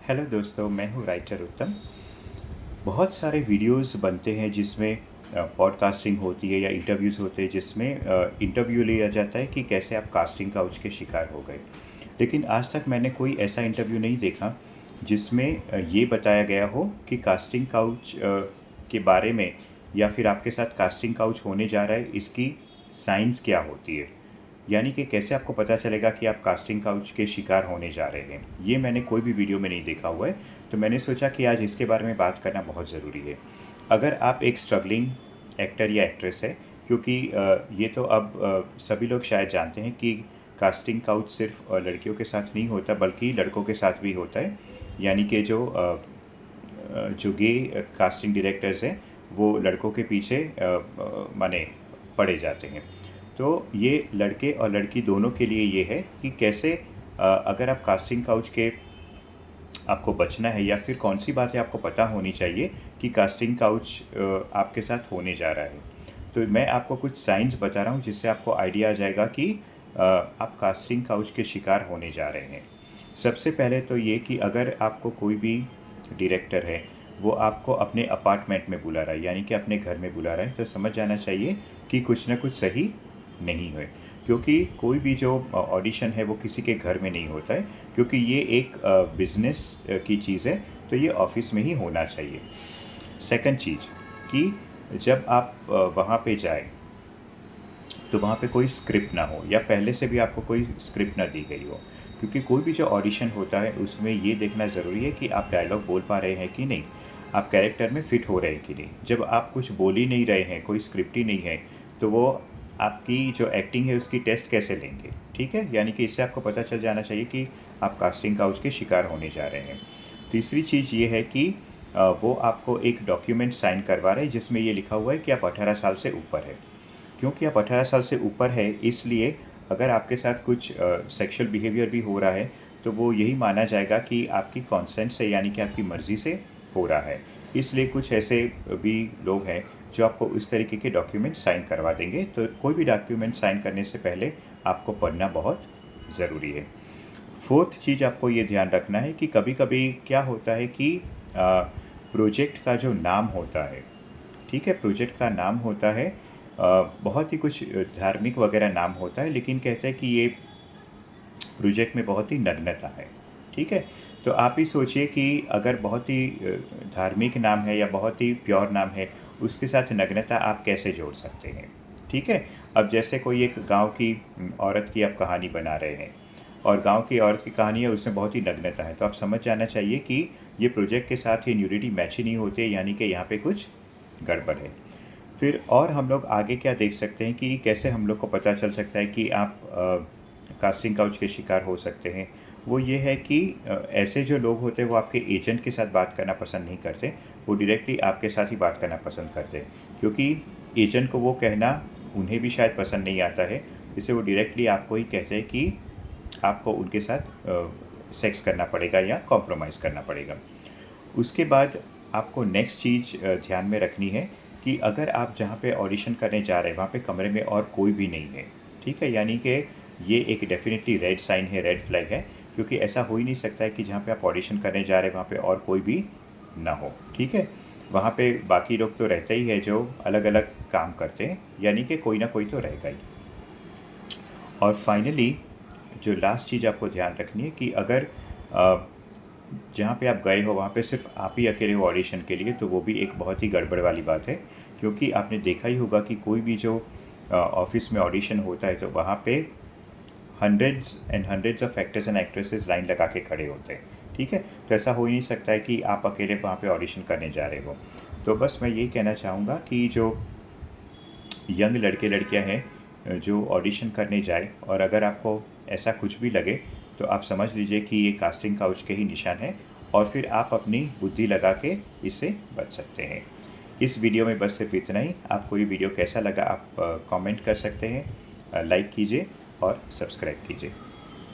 Hello दोस्तों, मैं हूँ राइटर उत्तम। बहुत सारे वीडियोस बनते हैं जिसमें पॉडकास्टिंग होती है या इंटरव्यूज़ होते हैं जिसमें इंटरव्यू लिया जाता है कि कैसे आप कास्टिंग काउच के शिकार हो गए। लेकिन आज तक मैंने कोई ऐसा इंटरव्यू नहीं देखा जिसमें ये बताया गया हो कि कास्टिंग काउच के बारे में या फिर आपके साथ कास्टिंग काउच होने जा रहा है, इसकी साइंस क्या होती है। यानी कि कैसे आपको पता चलेगा कि आप कास्टिंग काउच के शिकार होने जा रहे हैं। ये मैंने कोई भी वीडियो में नहीं देखा हुआ है, तो मैंने सोचा कि आज इसके बारे में बात करना बहुत ज़रूरी है। अगर आप एक स्ट्रगलिंग एक्टर या एक्ट्रेस है, क्योंकि ये तो अब सभी लोग शायद जानते हैं कि कास्टिंग काउच सिर्फ लड़कियों के साथ नहीं होता बल्कि लड़कों के साथ भी होता है। यानी कि जो गे कास्टिंग डायरेक्टर्स हैं वो लड़कों के पीछे माने पड़े जाते हैं। तो ये लड़के और लड़की दोनों के लिए ये है कि कैसे अगर आप कास्टिंग काउच के आपको बचना है या फिर कौन सी बातें आपको पता होनी चाहिए कि कास्टिंग काउच आपके साथ होने जा रहा है। तो मैं आपको कुछ साइंस बता रहा हूँ जिससे आपको आइडिया आ जाएगा कि आप कास्टिंग काउच के शिकार होने जा रहे हैं। सबसे पहले तो ये कि अगर आपको कोई भी डायरेक्टर है वो आपको अपने अपार्टमेंट में बुला रहा है, यानी कि अपने घर में बुला रहा है, तो समझ जाना चाहिए कि कुछ ना कुछ सही नहीं है। क्योंकि कोई भी जो ऑडिशन है वो किसी के घर में नहीं होता है, क्योंकि ये एक बिज़नेस की चीज़ है, तो ये ऑफिस में ही होना चाहिए। सेकंड चीज़ कि जब आप वहाँ पे जाए तो वहाँ पे कोई स्क्रिप्ट ना हो या पहले से भी आपको कोई स्क्रिप्ट ना दी गई हो। क्योंकि कोई भी जो ऑडिशन होता है उसमें ये देखना ज़रूरी है कि आप डायलॉग बोल पा रहे हैं कि नहीं, आप कैरेक्टर में फ़िट हो रहे हैं कि नहीं। जब आप कुछ बोल ही नहीं रहे हैं, कोई स्क्रिप्ट ही नहीं है, तो वो आपकी जो एक्टिंग है उसकी टेस्ट कैसे लेंगे। ठीक है, यानी कि इससे आपको पता चल जाना चाहिए कि आप कास्टिंग काउच के शिकार होने जा रहे हैं। तीसरी चीज़ ये है कि वो आपको एक डॉक्यूमेंट साइन करवा रहे हैं जिसमें ये लिखा हुआ है कि आप 18 साल से ऊपर है। क्योंकि आप 18 साल से ऊपर है, इसलिए अगर आपके साथ कुछ सेक्सुअल बिहेवियर भी हो रहा है तो वो यही माना जाएगा कि आपकी कॉन्सेंट से, यानी कि आपकी मर्ज़ी से हो रहा है। इसलिए कुछ ऐसे भी लोग हैं जो आपको इस तरीके के डॉक्यूमेंट साइन करवा देंगे। तो कोई भी डॉक्यूमेंट साइन करने से पहले आपको पढ़ना बहुत ज़रूरी है। फोर्थ चीज़ आपको ये ध्यान रखना है कि कभी कभी क्या होता है कि प्रोजेक्ट का जो नाम होता है, ठीक है, प्रोजेक्ट का नाम होता है बहुत ही कुछ धार्मिक वगैरह नाम होता है, लेकिन कहते हैं कि ये प्रोजेक्ट में बहुत ही नग्नता है। ठीक है, तो आप ही सोचिए कि अगर बहुत ही धार्मिक नाम है या बहुत ही प्योर नाम है, उसके साथ नग्नता आप कैसे जोड़ सकते हैं। ठीक है, अब जैसे कोई एक गांव की औरत की आप कहानी बना रहे हैं और गांव की औरत की कहानी है, उसमें बहुत ही नग्नता है, तो आप समझ जाना चाहिए कि ये प्रोजेक्ट के साथ ही न्यूडिटी मैच ही नहीं होते, यानी कि यहाँ पे कुछ गड़बड़ है। फिर और हम लोग आगे क्या देख सकते हैं कि कैसे हम लोग को पता चल सकता है कि आप कास्टिंग काउच के शिकार हो सकते हैं। वो ये है कि ऐसे जो लोग होते हैं वो आपके एजेंट के साथ बात करना पसंद नहीं करते, वो डायरेक्टली आपके साथ ही बात करना पसंद करते हैं। क्योंकि एजेंट को वो कहना उन्हें भी शायद पसंद नहीं आता है, इससे वो डायरेक्टली आपको ही कहते हैं कि आपको उनके साथ सेक्स करना पड़ेगा या कॉम्प्रोमाइज़ करना पड़ेगा। उसके बाद आपको नेक्स्ट चीज़ ध्यान में रखनी है कि अगर आप जहाँ पे ऑडिशन करने जा रहे हैं वहाँ पे कमरे में और कोई भी नहीं है, ठीक है, यानी कि ये एक डेफिनेटली रेड साइन है, रेड फ्लैग है। क्योंकि ऐसा हो ही नहीं सकता है कि जहाँ पे आप ऑडिशन करने जा रहे हैं वहाँ पे और कोई भी ना हो। ठीक है, वहाँ पे बाकी लोग तो रहते ही है जो अलग अलग काम करते हैं, यानी कि कोई ना कोई तो रहेगा ही। और फाइनली जो लास्ट चीज़ आपको ध्यान रखनी है कि अगर जहाँ पे आप गए हो वहाँ पे सिर्फ आप ही अकेले हो ऑडिशन के लिए, तो वो भी एक बहुत ही गड़बड़ वाली बात है। क्योंकि आपने देखा ही होगा कि कोई भी जो ऑफिस में ऑडिशन होता है तो वहाँ पे hundreds and hundreds of actors and actresses line लगा के खड़े होते हैं। ठीक है, तो ऐसा हो ही नहीं सकता है कि आप अकेले वहाँ पे ऑडिशन करने जा रहे हो। तो बस मैं यही कहना चाहूँगा कि जो यंग लड़के लड़कियां हैं जो ऑडिशन करने जाए, और अगर आपको ऐसा कुछ भी लगे तो आप समझ लीजिए कि ये कास्टिंग काउच के ही निशान है, और फिर आप अपनी बुद्धि लगा के इससे बच सकते हैं। इस वीडियो में बस सिर्फ इतना ही। आपको ये वीडियो कैसा लगा आप कमेंट कर सकते हैं, लाइक कीजिए और सब्सक्राइब कीजिए।